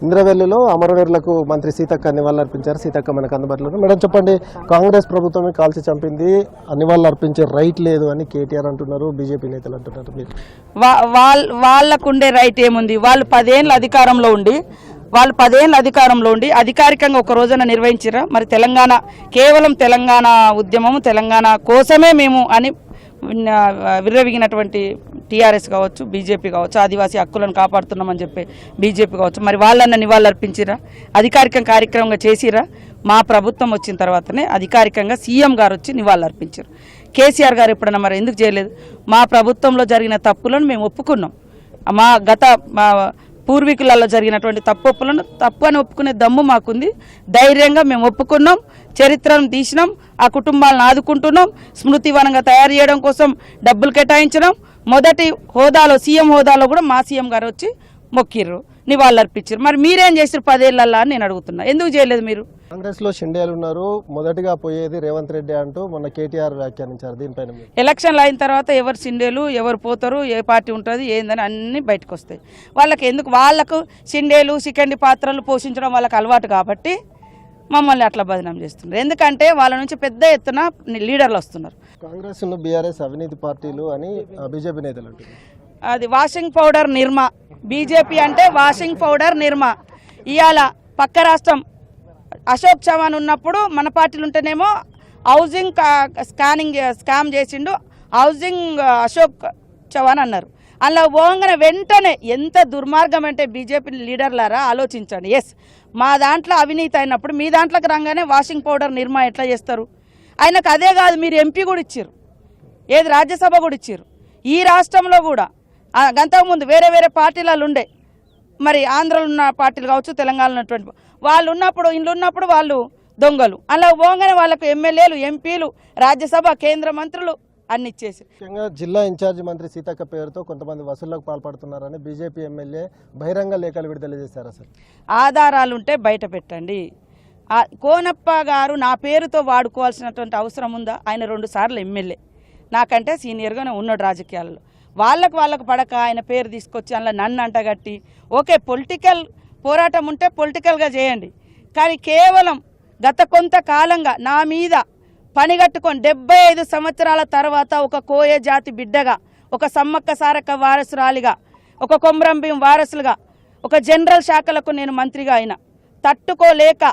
ఇంద్రవెల్లిలో అమరవీరులకు మంత్రి సీతక్క నివాళులర్పించారు. సీతక్క మనకు అందుబాటులో. మేడం చెప్పండి, కాంగ్రెస్ ప్రభుత్వమే కాల్చి చంపింది, నివాళులర్పించే రైట్ లేదు అని కేటీఆర్ అంటున్నారు, బీజేపీ నేతలు అంటున్నారు. మీరు వాళ్ళకుండే రైట్ ఏముంది? వాళ్ళు 10 ఏళ్ళ అధికారంలో ఉండి అధికారికంగా ఒక రోజున నిర్వహించారా? మరి తెలంగాణ కేవలం తెలంగాణ ఉద్యమము తెలంగాణ కోసమే మేము అని విర్రవిగినటువంటి టీఆర్ఎస్ కావచ్చు, బీజేపీ కావచ్చు, ఆదివాసీ హక్కులను కాపాడుతున్నామని చెప్పి బీజేపీ కావచ్చు, మరి వాళ్ళన్న నివాళులర్పించిరా? అధికారిక కార్యక్రమంగా చేసిరా? మా ప్రభుత్వం వచ్చిన తర్వాతనే అధికారికంగా సీఎం గారు వచ్చి నివాళులర్పించారు. కేసీఆర్ గారు ఎప్పుడన్నా మరి ఎందుకు చేయలేదు? మా ప్రభుత్వంలో జరిగిన తప్పులను మేము ఒప్పుకున్నాం. మా పూర్వీకులలో జరిగినటువంటి తప్పులను తప్పు అని ఒప్పుకునే దమ్ము మాకుంది. ధైర్యంగా మేము ఒప్పుకున్నాం, చరిత్రను తీసినాం, ఆ కుటుంబాలను ఆదుకుంటున్నాం, స్మృతివనంగా తయారు చేయడం కోసం డబ్బులు కేటాయించడం. మొదటి హోదాలో సీఎం హోదాలో కూడా మా సీఎం గారు వచ్చి మొక్కిర్రు, నివాళులర్పించారు. మరి మీరేం చేసారు 10 ఏళ్ళల్లో అని నేను అడుగుతున్నా. ఎందుకు చేయలేదు మీరు? కాంగ్రెస్ లో షిండేలు ఉన్నారు, మొదటిగా పోయేది రేవంత్ రెడ్డి అంటూ మొన్న కేటీఆర్ వ్యాఖ్యానించారు. దీనిపైన ఎలక్షన్లు అయిన తర్వాత ఎవరు షిండేలు, ఎవరు పోతారు, ఏ పార్టీ ఉంటుంది, ఏందని అన్నీ బయటకు వస్తాయి. వాళ్ళకు షిండేలు సికండి పాత్రలు పోషించడం వాళ్ళకి అలవాటు కాబట్టి మమ్మల్ని అట్లా బదనాం చేస్తున్నారు. ఎందుకంటే వాళ్ళ నుంచి పెద్ద ఎత్తున లీడర్లు వస్తున్నారు. కాంగ్రెస్ బీఆర్ఎస్ అవినీతి పార్టీలు అని బీజేపీ నేతలు అంటున్నారు. అది వాషింగ్ పౌడర్ నిర్మా. బీజేపీ అంటే వాషింగ్ పౌడర్ నిర్మా. ఇవాళ పక్క రాష్ట్రం అశోక్ చవాన్ ఉన్నప్పుడు మన పార్టీలు ఉంటేనేమో హౌసింగ్ స్కామ్ చేసిండు, హౌసింగ్ అశోక్ చవాన్ అన్నారు. అలా పోగానే వెంటనే ఎంత దుర్మార్గం అంటే బీజేపీ లీడర్లారా ఆలోచించండి. ఎస్, మా దాంట్లో అవినీతి అయినప్పుడు మీ దాంట్లోకి రాగానే వాషింగ్ పౌడర్ నిర్మా ఎట్లా చేస్తారు? ఆయనకు అదే కాదు, మీరు ఎంపీ కూడా ఇచ్చారు, ఏది రాజ్యసభ కూడా ఇచ్చారు. ఈ రాష్ట్రంలో కూడా అంతకుముందు వేరే పార్టీలలో ఉండే, మరి ఆంధ్రలో ఉన్న పార్టీలు కావచ్చు, తెలంగాణలో ఉన్నటువంటి వాళ్ళు ఉన్నప్పుడు, ఇండ్లు ఉన్నప్పుడు వాళ్ళు దొంగలు. అలా పోగానే వాళ్ళకు ఎమ్మెల్యేలు, ఎంపీలు, రాజ్యసభ, కేంద్ర మంత్రులు అన్ని ఇచ్చేసి. ముఖ్యంగా జిల్లా ఇన్ఛార్జి మంత్రి సీతక్క పేరుతో కొంతమంది వసూళ్లకు పాల్పడుతున్నారని బీజేపీ ఎమ్మెల్యే బహిరంగ లేఖలు విడుదల చేశారు. అసలు ఆధారాలుంటే బయట పెట్టండి. కోనప్ప గారు నా పేరుతో వాడుకోవాల్సినటువంటి అవసరం ఉందా? ఆయన 2 సార్లు ఎమ్మెల్యే, నాకంటే సీనియర్గానే ఉన్నాడు రాజకీయాలలో. వాళ్ళకు పడక ఆయన పేరు తీసుకొచ్చి అందులో నన్ను అంటగట్టి, ఓకే పొలిటికల్ పోరాటం ఉంటే పొలిటికల్గా చేయండి, కానీ కేవలం గత కొంతకాలంగా నా మీద పనిగట్టుకొని 75 సంవత్సరాల తర్వాత ఒక కోయ జాతి బిడ్డగా, ఒక సమ్మక్క సారక్క వారసురాలిగా, ఒక కొమ్రంభీం వారసులుగా, ఒక జనరల్ శాఖలకు నేను మంత్రిగా అయినా తట్టుకోలేక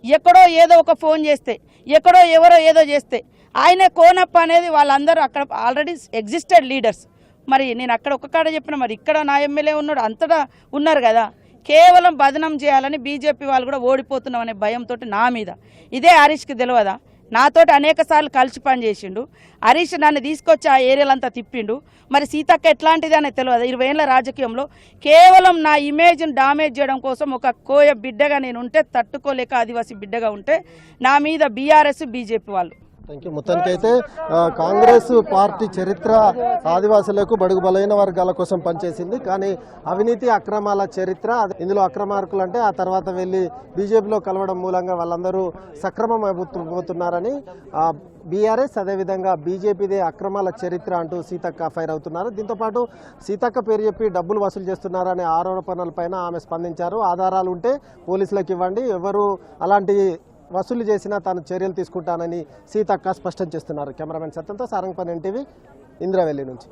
ఎక్కడో ఏదో ఒక ఫోన్ చేస్తే, ఎక్కడో ఎవరో ఏదో చేస్తే, ఆయనే కోనప్ప అనేది వాళ్ళందరూ అక్కడ ఆల్రెడీ ఎగ్జిస్టెడ్ లీడర్స్. మరి నేను అక్కడ ఒక్క కాడ చెప్పిన, మరి ఇక్కడ నా ఎమ్మెల్యే ఉన్నాడు, అంతటా ఉన్నారు కదా. కేవలం బదనం చేయాలని బీజేపీ వాళ్ళు కూడా ఓడిపోతున్నాం అనే భయంతో నా మీద. ఇదే హరీష్కి తెలియదా? నాతోటి అనేక సార్లు కలిసి పని చేసిండు. హరీష్ నన్ను తీసుకొచ్చి ఆ ఏరియాలంతా తిప్పిండు. మరి సీతక్క ఎట్లాంటిది అనేది తెలియదు. 20 ఏళ్ళ రాజకీయంలో కేవలం నా ఇమేజ్ని డామేజ్ చేయడం కోసం ఒక కోయ బిడ్డగా నేను ఉంటే తట్టుకోలేక, ఆదివాసీ బిడ్డగా ఉంటే నా మీద బీఆర్ఎస్, బీజేపీ వాళ్ళు. Thank you. మొత్తానికైతే కాంగ్రెస్ పార్టీ చరిత్ర ఆదివాసులకు, బడుగు బలైన వర్గాల కోసం పనిచేసింది. కానీ అవినీతి అక్రమాల చరిత్ర, ఇందులో అక్రమార్కులు అంటే ఆ తర్వాత వెళ్ళి బీజేపీలో కలవడం మూలంగా వాళ్ళందరూ సక్రమం అయిపోతున్నారని బీఆర్ఎస్, అదేవిధంగా బీజేపీదే అక్రమాల చరిత్ర అంటూ సీతక్క ఫైర్ అవుతున్నారు. దీంతోపాటు సీతక్క పేరు చెప్పి డబ్బులు వసూలు చేస్తున్నారనే ఆరోపణలపైన ఆమె స్పందించారు. ఆధారాలు ఉంటే పోలీసులకు ఇవ్వండి, ఎవరు అలాంటి వసూలు చేసినా తాను చర్యలు తీసుకుంటానని సీతక్క స్పష్టం చేస్తున్నారు. కెమెరామెన్ సత్యంతో సారంగపల్లి NTV, ఇంద్రవెల్లి నుంచి.